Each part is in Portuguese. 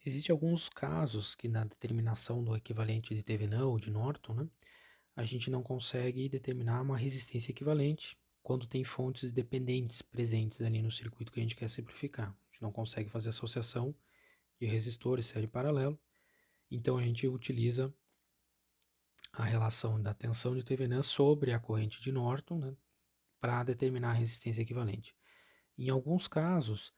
Existem alguns casos que na determinação do equivalente de Thevenin ou de Norton, né, a gente não consegue determinar uma resistência equivalente quando tem fontes dependentes presentes ali no circuito que a gente quer simplificar. A gente não consegue fazer associação de resistores série paralelo, então a gente utiliza a relação da tensão de Thevenin sobre a corrente de Norton, né, para determinar a resistência equivalente. Em alguns casos,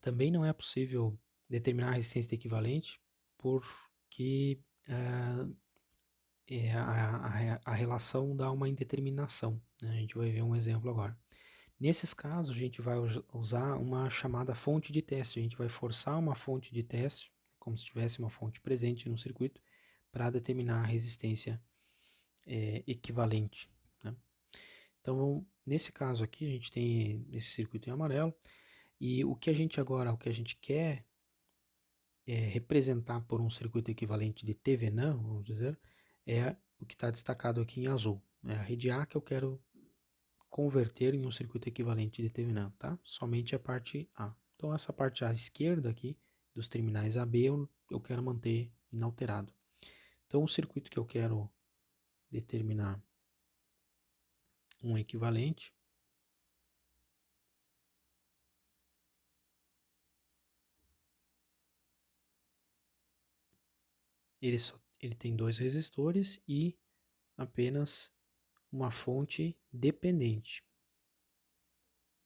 também não é possível determinar a resistência equivalente porque a relação dá uma indeterminação, né? A gente vai ver um exemplo agora. Nesses casos, a gente vai usar uma chamada fonte de teste. A gente vai forçar uma fonte de teste, como se tivesse uma fonte presente no circuito, para determinar a resistência equivalente, né? Então, nesse caso aqui, a gente tem esse circuito em amarelo. E o que a gente quer representar por um circuito equivalente de Thevenin, vamos dizer, é o que está destacado aqui em azul. É a rede A que eu quero converter em um circuito equivalente de Thevenin, tá? Somente a parte A. Então essa parte à esquerda aqui, dos terminais AB, eu quero manter inalterado. Então o circuito que eu quero determinar um equivalente, ele tem dois resistores e apenas uma fonte dependente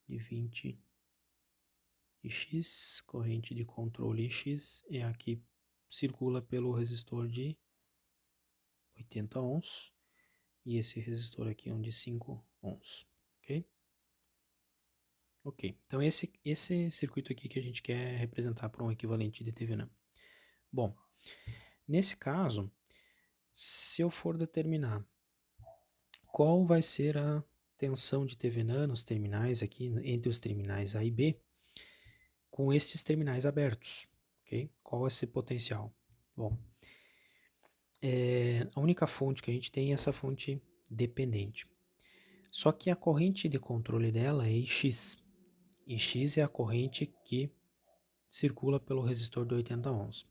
de 20 de X, corrente de controle X é a que circula pelo resistor de 80 ohms e esse resistor aqui é um de 5 ohms, ok? Ok, então esse circuito aqui que a gente quer representar por um equivalente de Thevenin. Bom, nesse caso, se eu for determinar qual vai ser a tensão de Thevenin nos terminais aqui, entre os terminais A e B, com esses terminais abertos, ok? Qual é esse potencial? Bom, a única fonte que a gente tem é essa fonte dependente. Só que a corrente de controle dela é IX. IX é a corrente que circula pelo resistor de 80 ohms.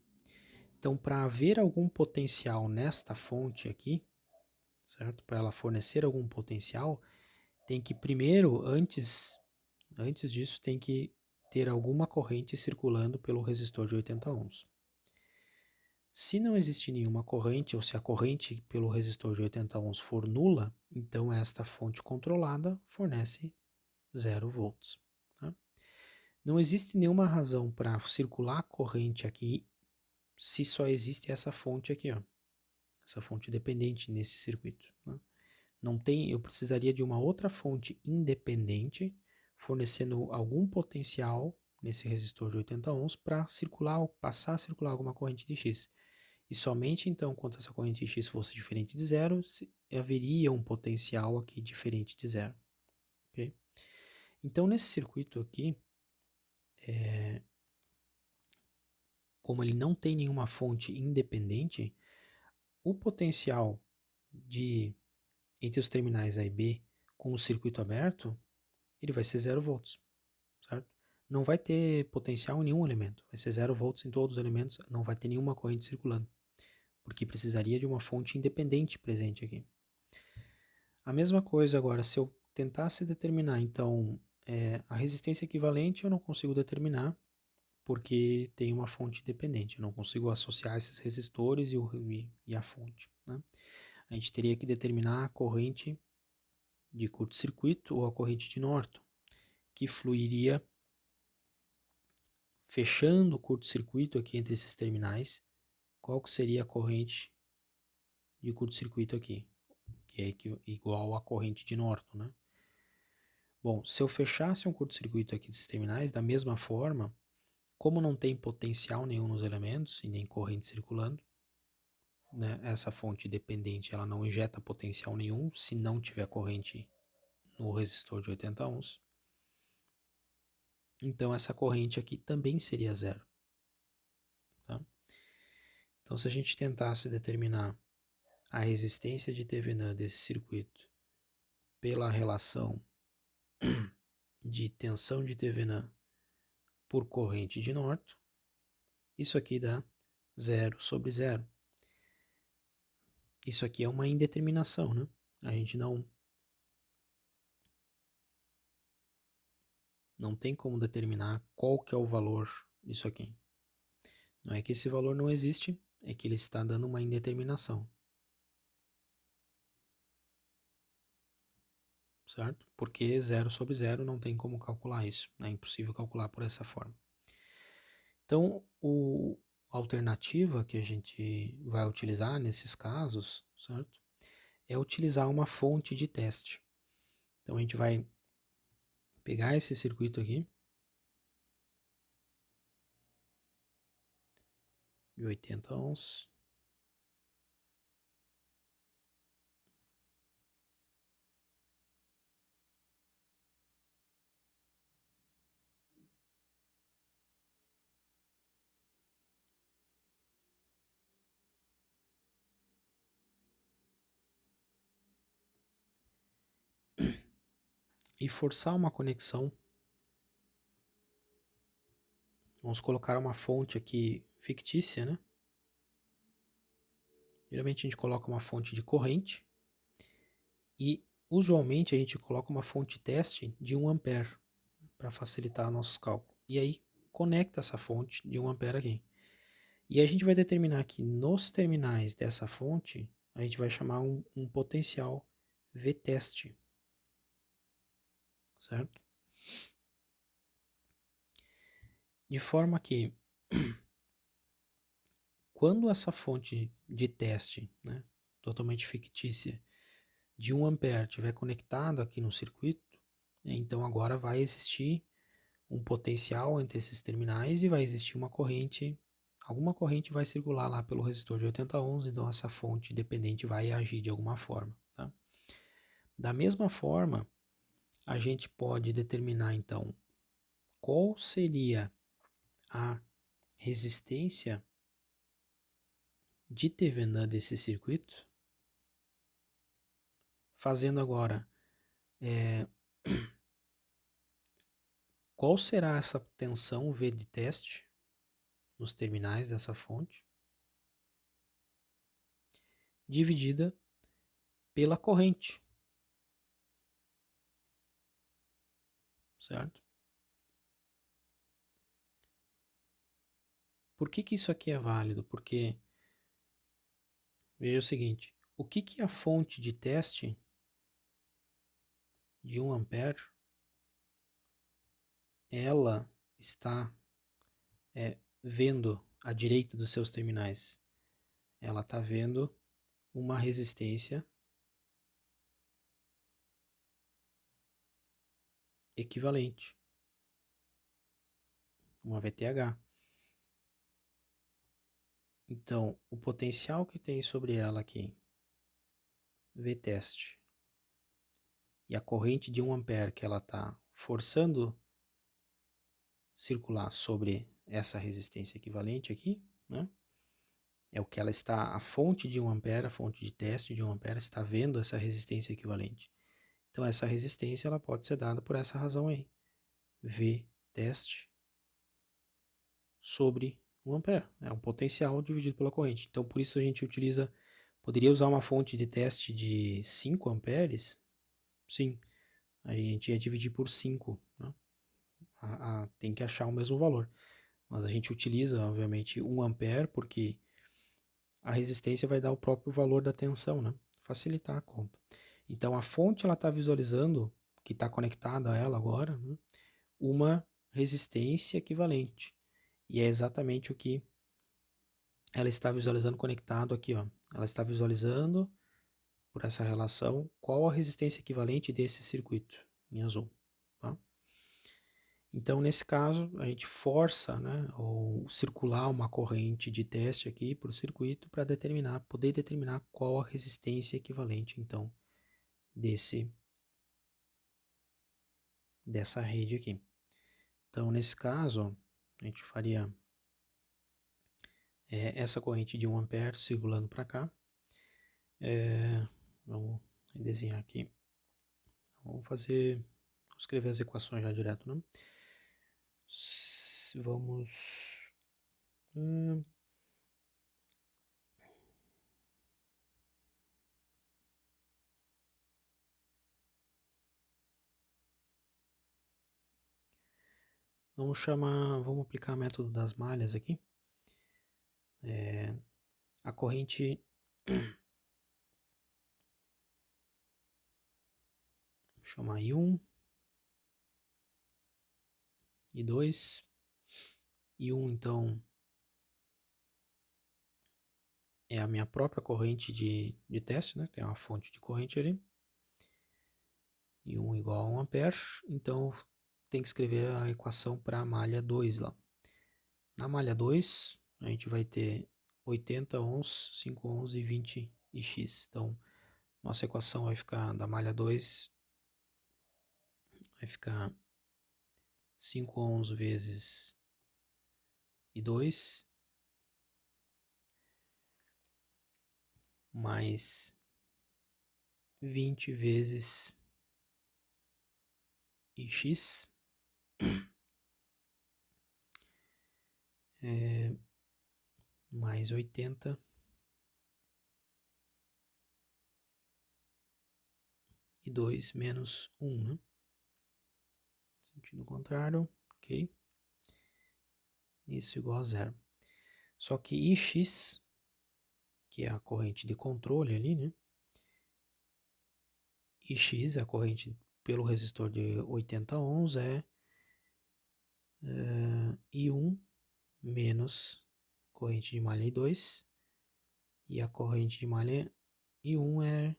Então, para haver algum potencial nesta fonte aqui, certo? Para ela fornecer algum potencial, tem que primeiro, antes disso, tem que ter alguma corrente circulando pelo resistor de 80 ohms. Se não existir nenhuma corrente, ou se a corrente pelo resistor de 80 ohms for nula, então esta fonte controlada fornece 0 volts. Tá? Não existe nenhuma razão para circular a corrente aqui se só existe essa fonte aqui, ó, essa fonte dependente nesse circuito. Né? Não tem, eu precisaria de uma outra fonte independente fornecendo algum potencial nesse resistor de 80 ohms para circular, passar a circular alguma corrente de X. E somente então, quando essa corrente X fosse diferente de zero, haveria um potencial aqui diferente de zero. Okay? Então, nesse circuito aqui, como ele não tem nenhuma fonte independente, o potencial entre os terminais A e B com o circuito aberto, ele vai ser 0 volts, certo? Não vai ter potencial em nenhum elemento, vai ser 0 volts em todos os elementos, não vai ter nenhuma corrente circulando, porque precisaria de uma fonte independente presente aqui. A mesma coisa agora, se eu tentasse determinar, então, a resistência equivalente eu não consigo determinar, porque tem uma fonte dependente, eu não consigo associar esses resistores e a fonte, né? A gente teria que determinar a corrente de curto-circuito ou a corrente de Norton, que fluiria fechando o curto-circuito aqui entre esses terminais. Qual que seria a corrente de curto-circuito aqui? Que é igual à corrente de Norton, né? Bom, se eu fechasse um curto-circuito aqui desses terminais, da mesma forma, como não tem potencial nenhum nos elementos e nem corrente circulando, né, essa fonte dependente ela não injeta potencial nenhum se não tiver corrente no resistor de 80 ohms. Então essa corrente aqui também seria zero. Tá? Então se a gente tentasse determinar a resistência de Thevenin desse circuito pela relação de tensão de Thevenin por corrente de Norton, Isso aqui dá 0 sobre 0. Isso aqui é uma indeterminação, né? A gente não tem como determinar qual que é o valor disso aqui. Não é que esse valor não existe, é que ele está dando uma indeterminação. Certo? Porque 0 sobre 0 não tem como calcular isso. É impossível calcular por essa forma. Então, a alternativa que a gente vai utilizar nesses casos, certo? É utilizar uma fonte de teste. Então, a gente vai pegar esse circuito aqui, de 80 ohms, e forçar uma conexão. Vamos colocar uma fonte aqui fictícia, né? Geralmente a gente coloca uma fonte de corrente e usualmente a gente coloca uma fonte teste de 1 ampere para facilitar nossos cálculos. E aí conecta essa fonte de 1 ampere aqui. E a gente vai determinar que nos terminais dessa fonte a gente vai chamar um potencial V-teste, certo? De forma que quando essa fonte de teste, né, totalmente fictícia, de 1 ampere estiver conectada aqui no circuito, então agora vai existir um potencial entre esses terminais e vai existir uma corrente, alguma corrente vai circular lá pelo resistor de 80 ohms, então essa fonte dependente vai agir de alguma forma. Tá? Da mesma forma, a gente pode determinar então qual seria a resistência de Thevenin desse circuito, fazendo agora qual será essa tensão V de teste nos terminais dessa fonte, dividida pela corrente, certo? Por que isso aqui é válido? Porque, veja o seguinte, o que a fonte de teste de 1 ampere, ela está vendo à direita dos seus terminais? Ela está vendo uma resistência equivalente, uma VTH. Então, o potencial que tem sobre ela aqui, V-teste, e a corrente de 1 ampere que ela está forçando circular sobre essa resistência equivalente aqui, né? É o que ela está, a fonte de 1 ampere, a fonte de teste de 1 ampere está vendo essa resistência equivalente. Então, essa resistência ela pode ser dada por essa razão aí. V teste sobre 1 ampere. É um potencial dividido pela corrente. Então, por isso a gente poderia usar uma fonte de teste de 5 amperes? Sim. Aí a gente ia dividir por 5, né? Tem que achar o mesmo valor. Mas a gente utiliza, obviamente, 1 ampere, porque a resistência vai dar o próprio valor da tensão, né? Facilitar a conta. Então, a fonte ela está visualizando, que está conectada a ela agora, né? Uma resistência equivalente. E é exatamente o que ela está visualizando conectado aqui, ó. Ela está visualizando, por essa relação, qual a resistência equivalente desse circuito, em azul. Tá? Então, nesse caso, a gente força, né, ou circular uma corrente de teste aqui para o circuito para poder determinar qual a resistência equivalente, então, dessa rede aqui. Então, nesse caso, a gente faria essa corrente de 1 ampere circulando para cá. Vamos desenhar aqui. Vamos escrever as equações já direto, né? Vamos Vamos aplicar o método das malhas aqui. A corrente, vou chamar I1, I2, I1 então é a minha própria corrente de teste, né? Tem uma fonte de corrente ali. I1 igual a 1 ampere, então tem que escrever a equação para a malha 2 lá. Na malha 2, a gente vai ter 80 ohms, 5 ohms e 20 e x. Então, nossa equação vai ficar da malha 2, vai ficar 5 ohms vezes I2 mais 20 vezes Ix mais 80 e 2 menos 1, né? Sentido contrário, ok? Isso igual a zero. Só que Ix, que é a corrente de controle ali, né? Ix, a corrente pelo resistor de 80 ohms, é I1 menos corrente de malha I2, e a corrente de malha I1 é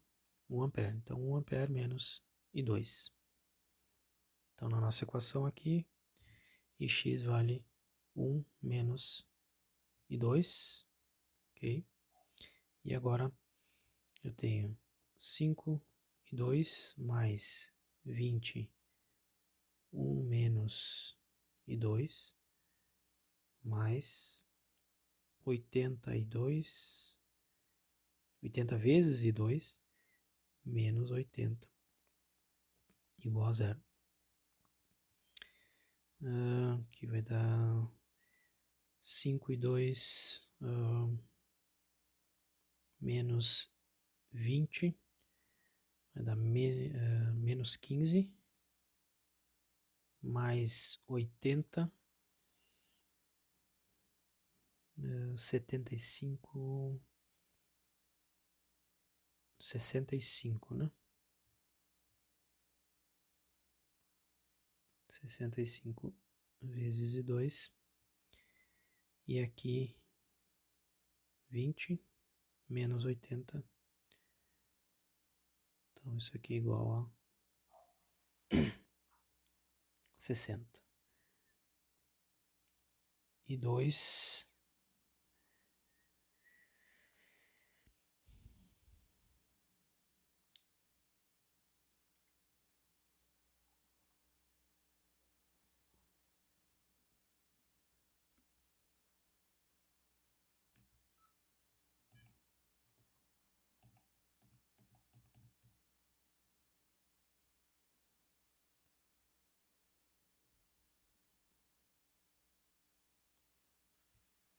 1 ampere, então 1 ampere menos I2. Então na nossa equação aqui, Ix vale 1 menos I2, ok? E agora eu tenho 5 I2 mais 20, 1 menos I2, mais 82, 80 vezes I2, menos 80, igual a zero. Que vai dar 5 I2 menos 20, vai dar menos 15, mais 80, 75, 65, né? 65 vezes I2, e aqui 20 menos 80, então isso aqui é igual a 60. I2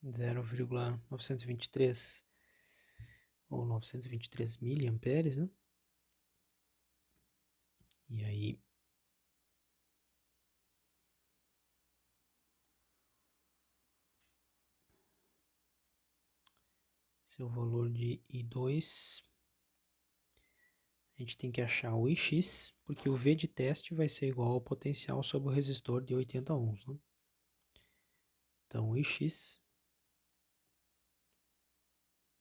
0,923 ou 923 miliamperes, né? E aí seu valor de I2, a gente tem que achar o Ix, porque o V de teste vai ser igual ao potencial sobre o resistor de 80 ohms, né? Então o Ix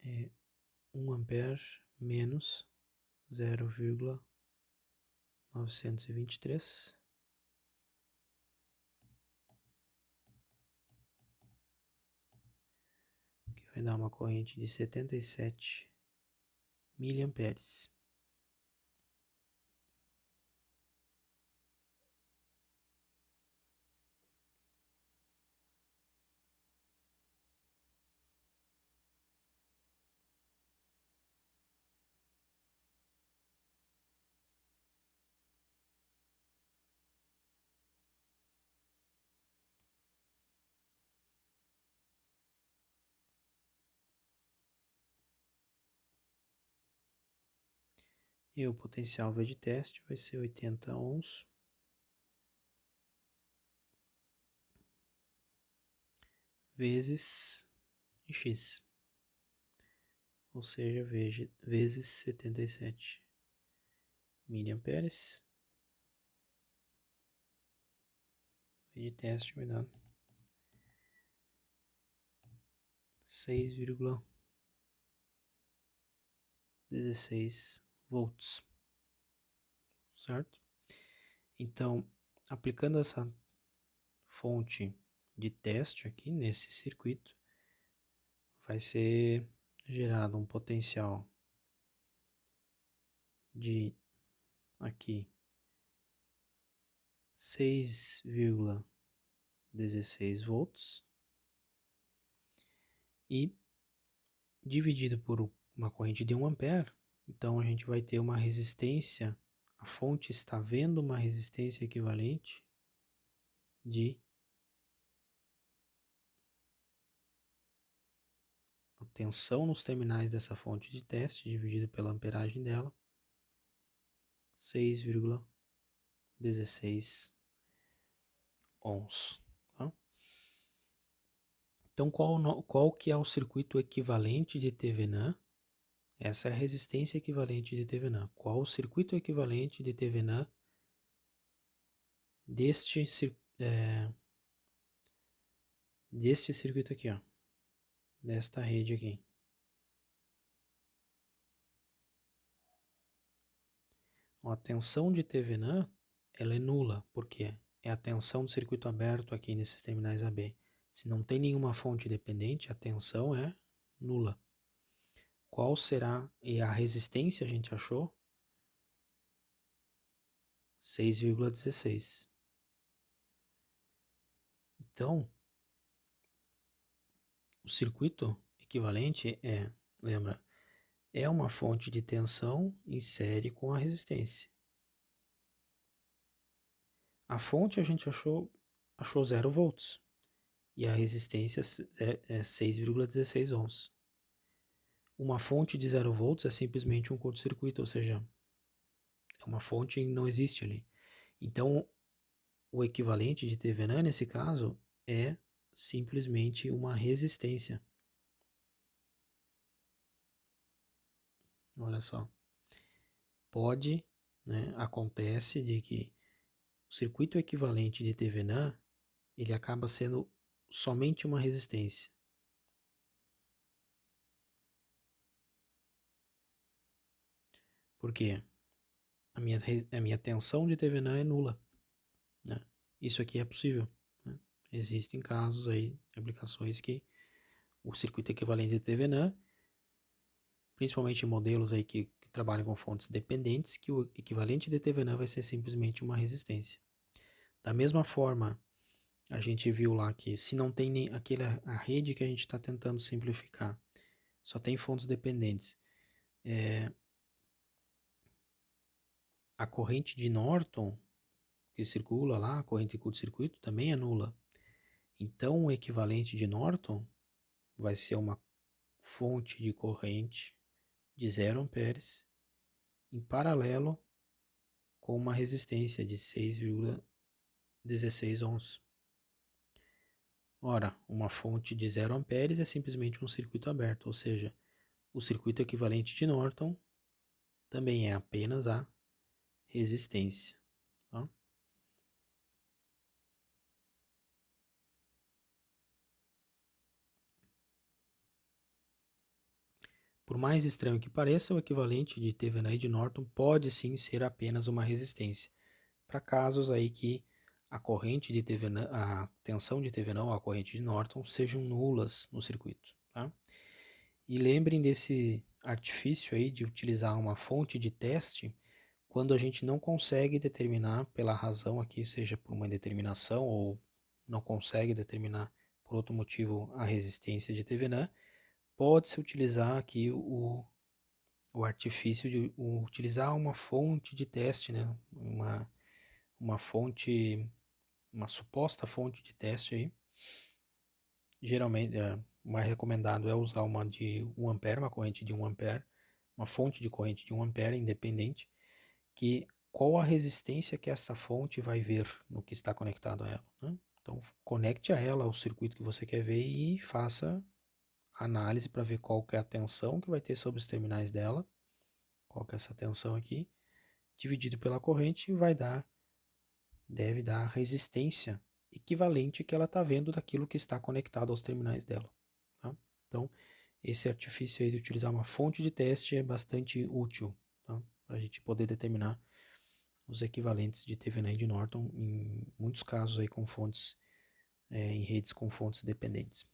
é 1 ampere menos 0,923, que vai dar uma corrente de 77 miliamperes. E o potencial V de teste vai ser 80 ohms vezes X, ou seja, vezes 77 miliamperes. V de teste vai dar 6,16 volts, certo? Então, aplicando essa fonte de teste aqui nesse circuito, vai ser gerado um potencial de aqui 6,16 volts e dividido por uma corrente de 1 ampere, então a gente vai ter uma resistência, a fonte está vendo uma resistência equivalente de a tensão nos terminais dessa fonte de teste, dividido pela amperagem dela, 6,16 ohms. Tá? Então, qual que é o circuito equivalente de Thevenin? Essa é a resistência equivalente de Thevenin. Qual o circuito equivalente de Thevenin deste circuito aqui, ó, desta rede aqui? A tensão de Thevenin, ela é nula, porque é a tensão do circuito aberto aqui nesses terminais AB. Se não tem nenhuma fonte dependente, a tensão é nula. Qual será? E a resistência a gente achou? 6,16. Então, o circuito equivalente lembra, é uma fonte de tensão em série com a resistência. A fonte a gente achou 0 volts e a resistência é 6,16 ohms. Uma fonte de 0 volts é simplesmente um curto-circuito, ou seja, é uma fonte que não existe ali. Então, o equivalente de Thevenin nesse caso é simplesmente uma resistência. Olha só. Pode, né, acontece de que o circuito equivalente de Thevenin, ele acaba sendo somente uma resistência. Por quê? A minha tensão de Thevenin é nula. Né? Isso aqui é possível. Né? Existem casos aí, aplicações que o circuito equivalente de Thevenin, principalmente modelos aí que trabalham com fontes dependentes, que o equivalente de Thevenin vai ser simplesmente uma resistência. Da mesma forma, a gente viu lá que se não tem nem a rede que a gente está tentando simplificar, só tem fontes dependentes, a corrente de Norton que circula lá, a corrente de curto-circuito, também é nula. Então, o equivalente de Norton vai ser uma fonte de corrente de 0 amperes em paralelo com uma resistência de 6,16 ohms. Ora, uma fonte de 0 amperes é simplesmente um circuito aberto, ou seja, o circuito equivalente de Norton também é apenas a resistência. Tá? Por mais estranho que pareça, o equivalente de Thevenin e de Norton pode sim ser apenas uma resistência, para casos aí que a corrente de Thevenin, a tensão de Thevenin ou a corrente de Norton sejam nulas no circuito. Tá? E lembrem desse artifício aí de utilizar uma fonte de teste quando a gente não consegue determinar pela razão aqui, seja por uma indeterminação ou não consegue determinar por outro motivo a resistência de Thevenin, pode-se utilizar aqui o artifício de utilizar uma fonte de teste, né? Uma fonte, uma suposta fonte de teste aí. Geralmente, o mais recomendado é usar uma de 1 ampere, uma corrente de 1 ampere, uma fonte de corrente de 1 ampere independente, que qual a resistência que essa fonte vai ver no que está conectado a ela, né? Então, conecte a ela o circuito que você quer ver e faça a análise para ver qual que é a tensão que vai ter sobre os terminais dela, qual que é essa tensão aqui, dividido pela corrente, deve dar a resistência equivalente que ela está vendo daquilo que está conectado aos terminais dela, tá? Então, esse artifício aí de utilizar uma fonte de teste é bastante útil, tá? Para a gente poder determinar os equivalentes de Thevenin e de Norton, em muitos casos aí com fontes, em redes com fontes dependentes.